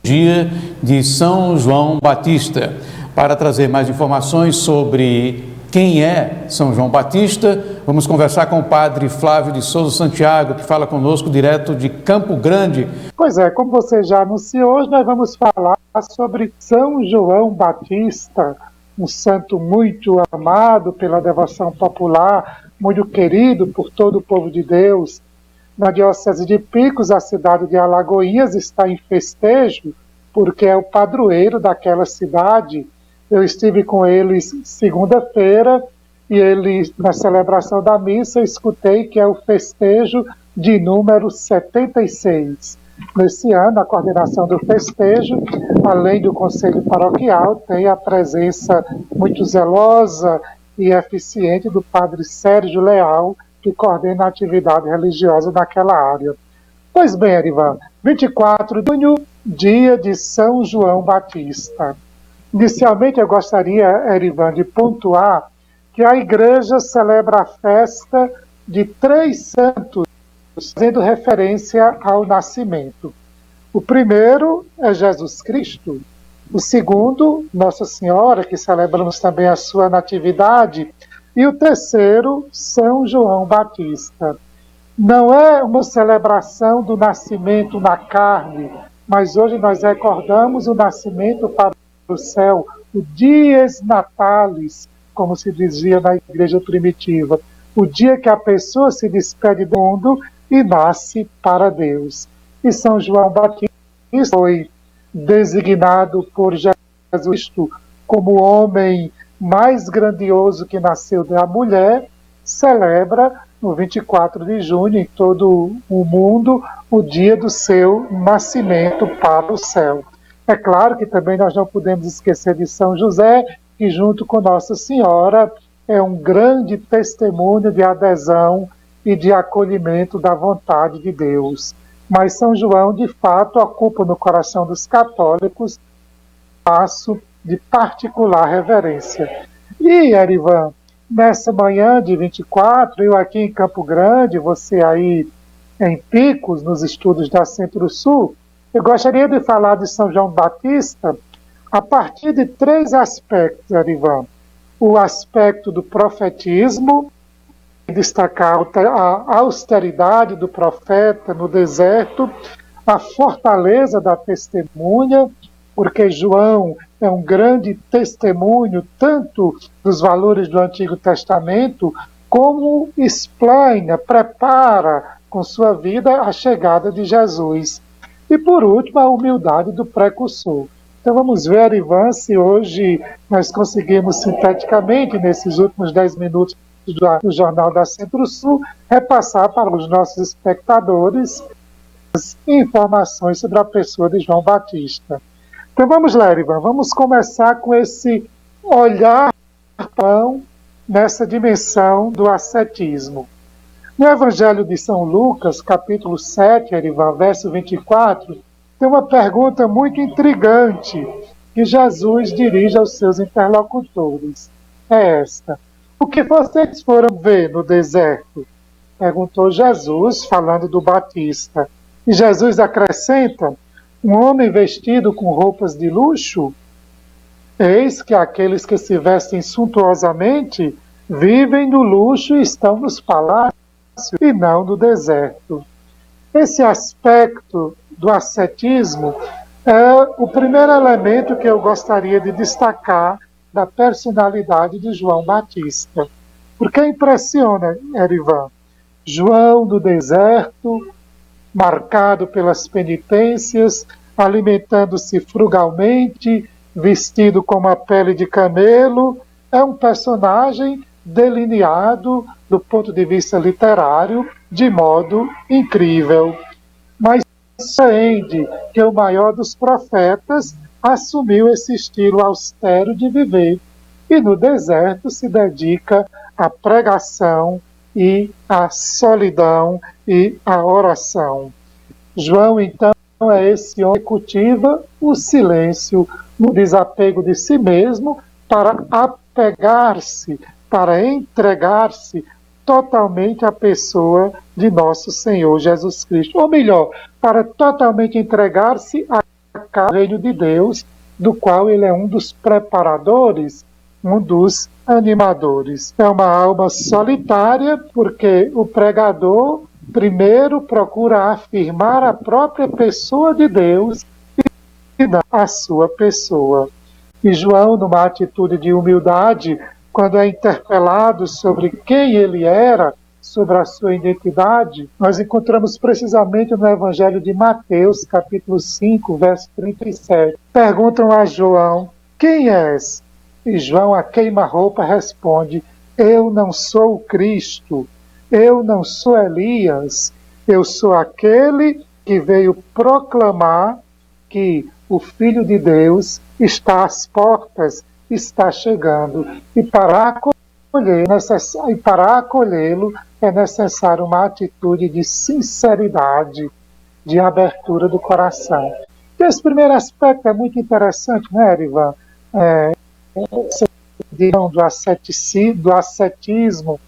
dia de São João Batista. Para trazer mais informações sobre quem é São João Batista, vamos conversar com o padre Flávio de Souza Santiago, que fala conosco direto de Campo Grande. Pois é, como você já anunciou, hoje nós vamos falar sobre São João Batista, um santo muito amado pela devoção popular, muito querido por todo o povo de Deus. Na Diocese de Picos, a cidade de Alagoinhas está em festejo, porque é o padroeiro daquela cidade. Eu estive com eles segunda-feira e eles, na celebração da missa, eu escutei que é o festejo de número 76. Nesse ano, a coordenação do festejo, além do Conselho Paroquial, tem a presença muito zelosa e eficiente do padre Sérgio Leal, que coordena a atividade religiosa naquela área. Pois bem, Erivan, 24 de junho, dia de São João Batista. Inicialmente, eu gostaria, Erivan, de pontuar que a Igreja celebra a festa de 3 santos, fazendo referência ao nascimento. O primeiro é Jesus Cristo. O segundo, Nossa Senhora, que celebramos também a sua natividade. E o terceiro, São João Batista. Não é uma celebração do nascimento na carne, mas hoje nós recordamos o nascimento para o céu, o dies natalis, como se dizia na igreja primitiva, o dia que a pessoa se despede do mundo e nasce para Deus. E São João Batista foi designado por Jesus Cristo como o homem mais grandioso que nasceu da mulher, celebra no 24 de junho, em todo o mundo, o dia do seu nascimento para o céu. É claro que também nós não podemos esquecer de São José, que junto com Nossa Senhora é um grande testemunho de adesão e de acolhimento da vontade de Deus. Mas São João, de fato, ocupa no coração dos católicos um espaço de particular reverência. E, Erivan, nessa manhã de 24, eu aqui em Campo Grande, você aí em Picos, nos estudos da Centro-Sul, eu gostaria de falar de São João Batista a partir de 3 aspectos, Erivan. O aspecto do profetismo, destacar a austeridade do profeta no deserto, a fortaleza da testemunha, porque João é um grande testemunho tanto dos valores do Antigo Testamento, como explaina, prepara com sua vida a chegada de Jesus. E por último, a humildade do precursor. Então vamos ver, Ivan, se hoje nós conseguimos sinteticamente, nesses últimos 10 minutos do Jornal da Centro-Sul, repassar para os nossos espectadores as informações sobre a pessoa de João Batista. Então vamos lá, Erivan, vamos começar com esse olhar nessa dimensão do ascetismo. No Evangelho de São Lucas, capítulo 7, Erivan, verso 24, tem uma pergunta muito intrigante que Jesus dirige aos seus interlocutores. É esta: o que vocês foram ver no deserto? Perguntou Jesus, falando do Batista. E Jesus acrescenta: um homem vestido com roupas de luxo? Eis que aqueles que se vestem suntuosamente vivem no luxo e estão nos palácios e não no deserto. Esse aspecto do ascetismo é o primeiro elemento que eu gostaria de destacar da personalidade de João Batista. Porque impressiona, Erivan, João do deserto, marcado pelas penitências, alimentando-se frugalmente, vestido com uma pele de camelo, é um personagem delineado do ponto de vista literário de modo incrível. Mas surpreende que o maior dos profetas assumiu esse estilo austero de viver e no deserto se dedica à pregação e à solidão e à oração. João, então, é esse homem que cultiva o silêncio no desapego de si mesmo para apegar-se, para entregar-se totalmente à pessoa de nosso Senhor Jesus Cristo. Ou melhor, para totalmente entregar-se marcar o reino de Deus, do qual ele é um dos preparadores, um dos animadores. É uma alma solitária, porque o pregador primeiro procura afirmar a própria pessoa de Deus e não a sua pessoa. E João, numa atitude de humildade, quando é interpelado sobre quem ele era, sobre a sua identidade, nós encontramos precisamente no Evangelho de Mateus, capítulo 5, verso 37. Perguntam a João: quem és? E João, a queima-roupa, responde: eu não sou o Cristo, eu não sou Elias, eu sou aquele que veio proclamar que o Filho de Deus está às portas, está chegando, e para acolhê-lo é necessário uma atitude de sinceridade, de abertura do coração. Esse primeiro aspecto é muito interessante, né, Erivan? Do ascetismo,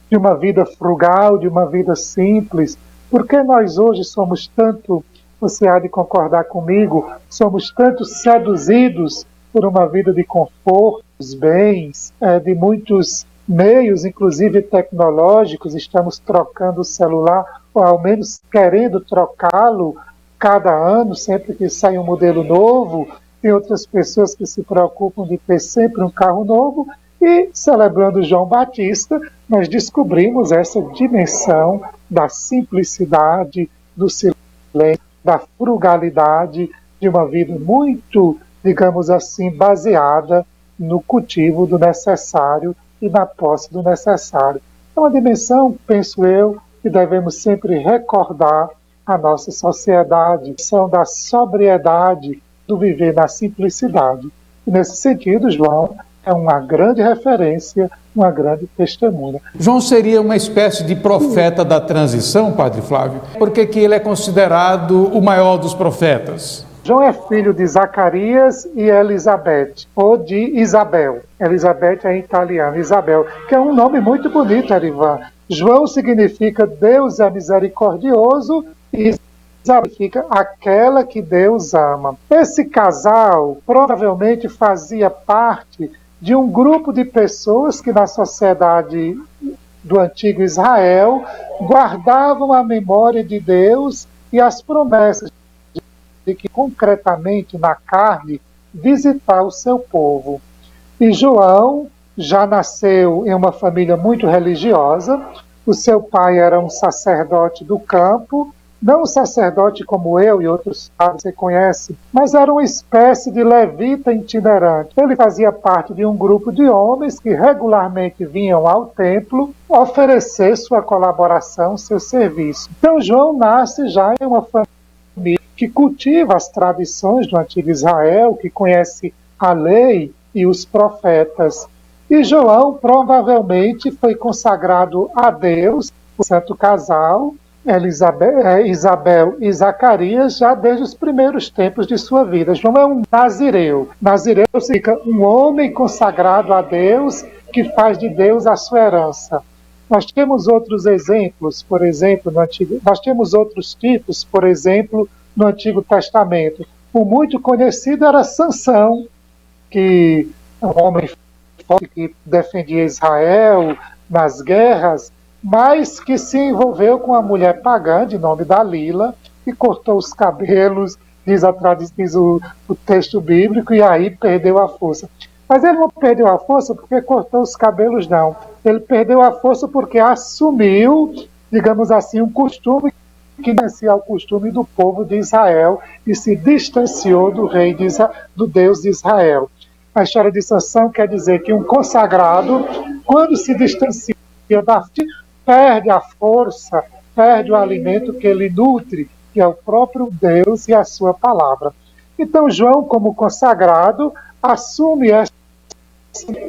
de uma vida frugal, de uma vida simples. Porque nós hoje somos tanto, você há de concordar comigo, somos tanto seduzidos por uma vida de confortos, bens, de muitos meios, inclusive tecnológicos, estamos trocando o celular, ou ao menos querendo trocá-lo cada ano, sempre que sai um modelo novo. Tem outras pessoas que se preocupam de ter sempre um carro novo. E, celebrando João Batista, nós descobrimos essa dimensão da simplicidade, do silêncio, da frugalidade, de uma vida muito, digamos assim, baseada no cultivo do necessário e na posse do necessário. É uma dimensão, penso eu, que devemos sempre recordar a nossa sociedade, são da sobriedade, do viver na simplicidade. E nesse sentido, João é uma grande referência, uma grande testemunha. João seria uma espécie de profeta da transição, Padre Flávio? Por que ele é considerado o maior dos profetas? João é filho de Zacarias e Elizabeth, ou de Isabel. Elizabeth é em italiano, Isabel, que é um nome muito bonito, Erivan. João significa Deus é misericordioso e significa aquela que Deus ama. Esse casal provavelmente fazia parte de um grupo de pessoas que na sociedade do antigo Israel guardavam a memória de Deus e as promessas de que concretamente na carne visitar o seu povo. E João já nasceu em uma família muito religiosa. O seu pai era um sacerdote do campo, não um sacerdote como eu e outros padres você conhece, mas era uma espécie de levita itinerante. Ele fazia parte de um grupo de homens que regularmente vinham ao templo oferecer sua colaboração, seu serviço. Então João nasce já em uma família que cultiva as tradições do antigo Israel, que conhece a lei e os profetas. E João provavelmente foi consagrado a Deus, o santo casal, Isabel e Zacarias, já desde os primeiros tempos de sua vida. João é um nazireu. Nazireu significa um homem consagrado a Deus, que faz de Deus a sua herança. Nós temos outros exemplos, por exemplo, nós temos outros tipos, por exemplo, no Antigo Testamento. O muito conhecido era Sansão, que é um homem forte que defendia Israel nas guerras, mas que se envolveu com uma mulher pagã de nome Dalila e cortou os cabelos, diz o texto bíblico, e aí perdeu a força. Mas ele não perdeu a força porque cortou os cabelos, não. Ele perdeu a força porque assumiu, digamos assim, um costume que nascia ao costume do povo de Israel e se distanciou do Deus de Israel. A história de Sansão quer dizer que um consagrado, quando se distancia da fé, perde a força, perde o alimento que ele nutre, que é o próprio Deus e a sua palavra. Então João, como consagrado, assume essa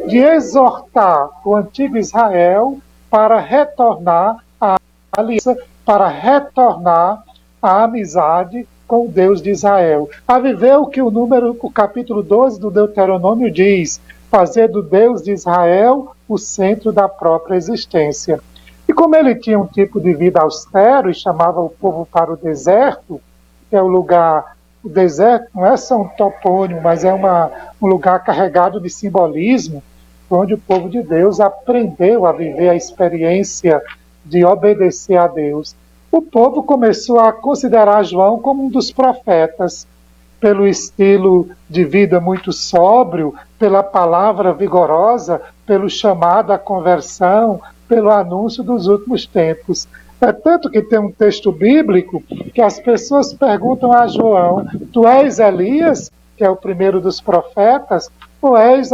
de exortar o antigo Israel para retornar à aliança, para retornar à amizade com o Deus de Israel, a viver o que o capítulo 12 do Deuteronômio diz: fazer do Deus de Israel o centro da própria existência. E como ele tinha um tipo de vida austero e chamava o povo para o deserto, que é o lugar o deserto não é só um topônimo, mas é um lugar carregado de simbolismo, onde o povo de Deus aprendeu a viver a experiência de obedecer a Deus. O povo começou a considerar João como um dos profetas, pelo estilo de vida muito sóbrio, pela palavra vigorosa, pelo chamado à conversão, pelo anúncio dos últimos tempos. É tanto que tem um texto bíblico que as pessoas perguntam a João: tu és Elias, que é o primeiro dos profetas, ou és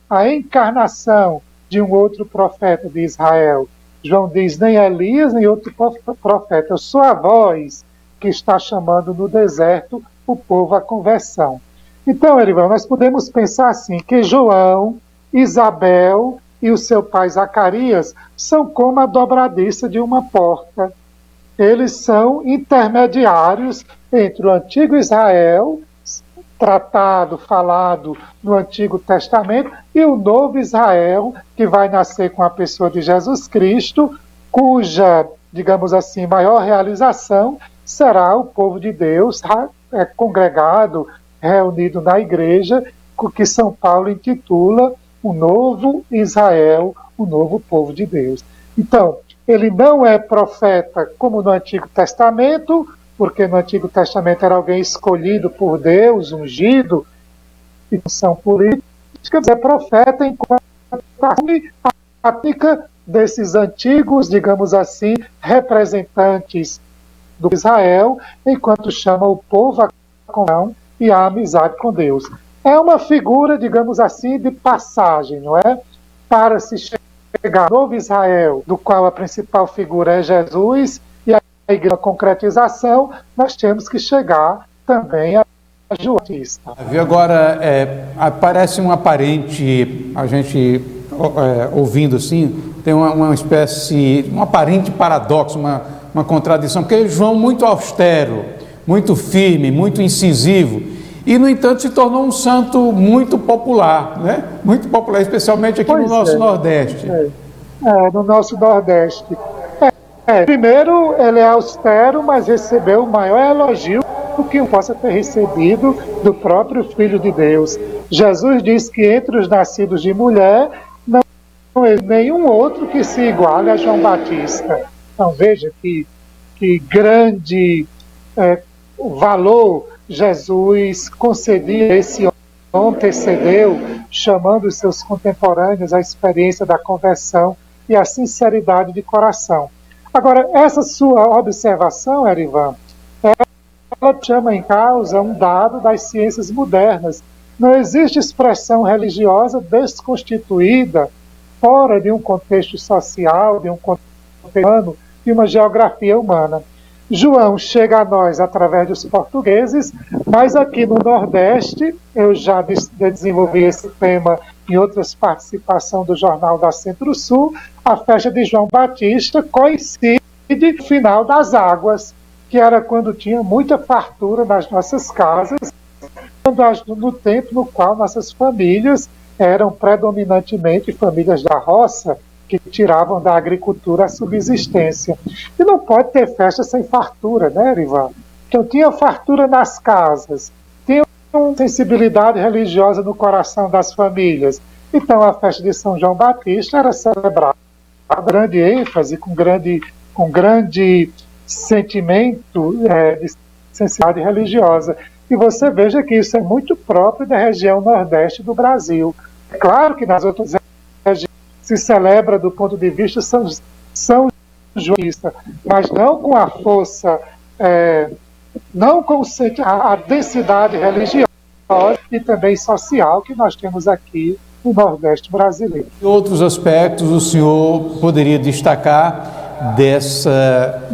a encarnação de um outro profeta de Israel? João diz: nem Elias, nem outro profeta. Eu sou a voz que está chamando no deserto o povo à conversão. Então, Erivan, nós podemos pensar assim, que João, Isabel e o seu pai Zacarias são como a dobradiça de uma porta. Eles são intermediários entre o antigo Israel, tratado, falado no Antigo Testamento, e o novo Israel, que vai nascer com a pessoa de Jesus Cristo, cuja, digamos assim, maior realização será o povo de Deus congregado, reunido na igreja, que São Paulo intitula o novo Israel, o novo povo de Deus. Então, ele não é profeta como no Antigo Testamento, porque no Antigo Testamento era alguém escolhido por Deus, ungido, e função política, mas é profeta enquanto a prática desses antigos, digamos assim, representantes do Israel, enquanto chama o povo à comunhão e à amizade com Deus. É uma figura, digamos assim, de passagem, não é? Para se chegar ao novo Israel, do qual a principal figura é Jesus, e a igreja, a concretização, nós temos que chegar também a João Batista. Agora, parece um aparente, a gente ouvindo assim, tem uma espécie, um aparente paradoxo, uma contradição, porque João muito austero, muito firme, muito incisivo, e no entanto se tornou um santo muito popular, né? Muito popular, especialmente aqui no nosso Nordeste. No nosso Nordeste. Primeiro, ele é austero, mas recebeu o maior elogio que possa ter recebido do próprio Filho de Deus. Jesus diz que entre os nascidos de mulher não existe nenhum outro que se iguale a João Batista. Então veja que grande valor Jesus concedia a esse homem, antecedeu, chamando os seus contemporâneos à experiência da conversão e à sinceridade de coração. Agora, essa sua observação, Erivan, ela chama em causa um dado das ciências modernas. Não existe expressão religiosa desconstituída fora de um contexto social, de um contexto humano, de uma geografia humana. João chega a nós através dos portugueses, mas aqui no Nordeste, eu já desenvolvi esse tema em outras participações do Jornal da Centro-Sul, a festa de João Batista coincide com o final das águas, que era quando tinha muita fartura nas nossas casas, no tempo no qual nossas famílias eram predominantemente famílias da roça, que tiravam da agricultura a subsistência. E não pode ter festa sem fartura, né, Erivan? Então tinha fartura nas casas, tinha uma sensibilidade religiosa no coração das famílias. Então a festa de São João Batista era celebrada com grande ênfase, com grande sentimento de sensibilidade religiosa. E você veja que isso é muito próprio da região nordeste do Brasil. É claro que nas outras regiões se celebra do ponto de vista São Joanista, mas não com a força, não com a densidade religiosa e também social que nós temos aqui no Nordeste brasileiro. Que outros aspectos o senhor poderia destacar dessa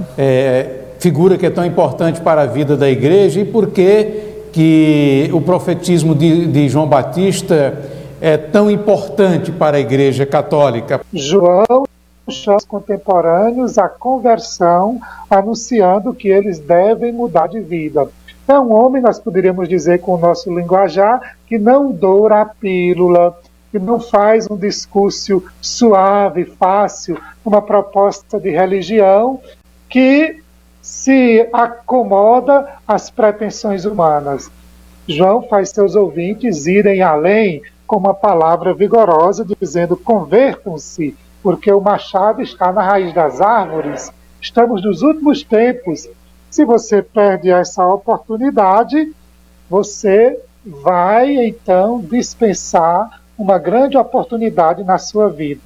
figura que é tão importante para a vida da igreja, e por que o profetismo de João Batista é tão importante para a igreja católica? João chama os contemporâneos à conversão, anunciando que eles devem mudar de vida. É um homem, nós poderíamos dizer com o nosso linguajar, que não doura a pílula, que não faz um discurso suave, fácil, uma proposta de religião, que se acomoda às pretensões humanas. João faz seus ouvintes irem além com uma palavra vigorosa, dizendo: convertam-se, porque o machado está na raiz das árvores. Estamos nos últimos tempos. Se você perde essa oportunidade, você vai então dispensar uma grande oportunidade na sua vida.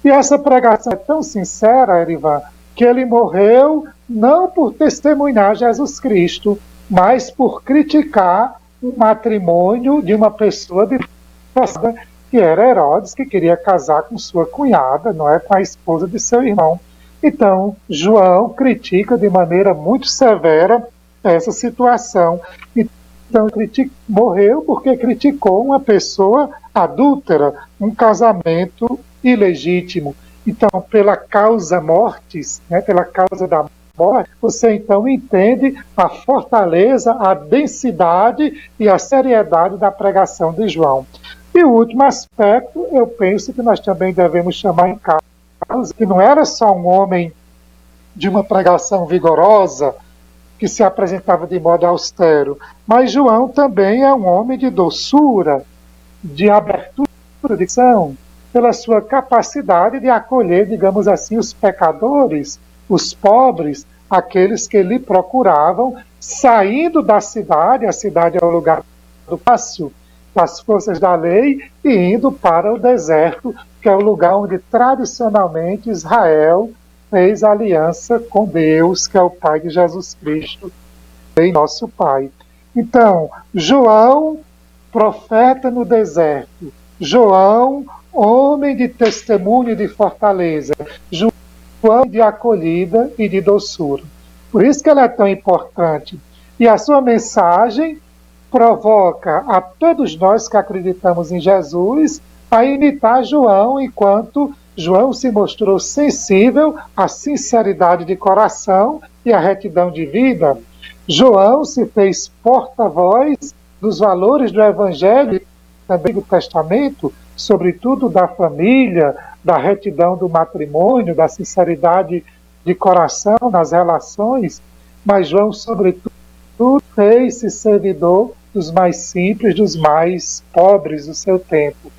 E essa pregação é tão sincera, Erivan, que ele morreu não por testemunhar Jesus Cristo, mas por criticar o matrimônio de uma pessoa de que era Herodes, que queria casar com sua cunhada, não é, com a esposa de seu irmão. Então, João critica de maneira muito severa essa situação. Então, morreu porque criticou uma pessoa adúltera, um casamento ilegítimo. Então, pela causa mortis, né, pela causa da morte, você então entende a fortaleza, a densidade e a seriedade da pregação de João. E o último aspecto, eu penso que nós também devemos chamar em causa, que não era só um homem de uma pregação vigorosa, que se apresentava de modo austero, mas João também é um homem de doçura, de abertura de coração, pela sua capacidade de acolher, digamos assim, os pecadores, os pobres, aqueles que lhe procuravam, saindo da cidade, a cidade é o lugar do palácio, das forças da lei, e indo para o deserto, que é o lugar onde tradicionalmente Israel fez aliança com Deus, que é o Pai de Jesus Cristo, e nosso Pai. Então, João, profeta no deserto, João, homem de testemunho e de fortaleza, João de acolhida e de doçura. Por isso que ela é tão importante. E a sua mensagem provoca a todos nós que acreditamos em Jesus a imitar João, enquanto João se mostrou sensível à sinceridade de coração e à retidão de vida. João se fez porta-voz dos valores do Evangelho, também do Testamento, sobretudo da família, da retidão do matrimônio, da sinceridade de coração nas relações, mas João, sobretudo, fez-se servidor dos mais simples, dos mais pobres do seu tempo.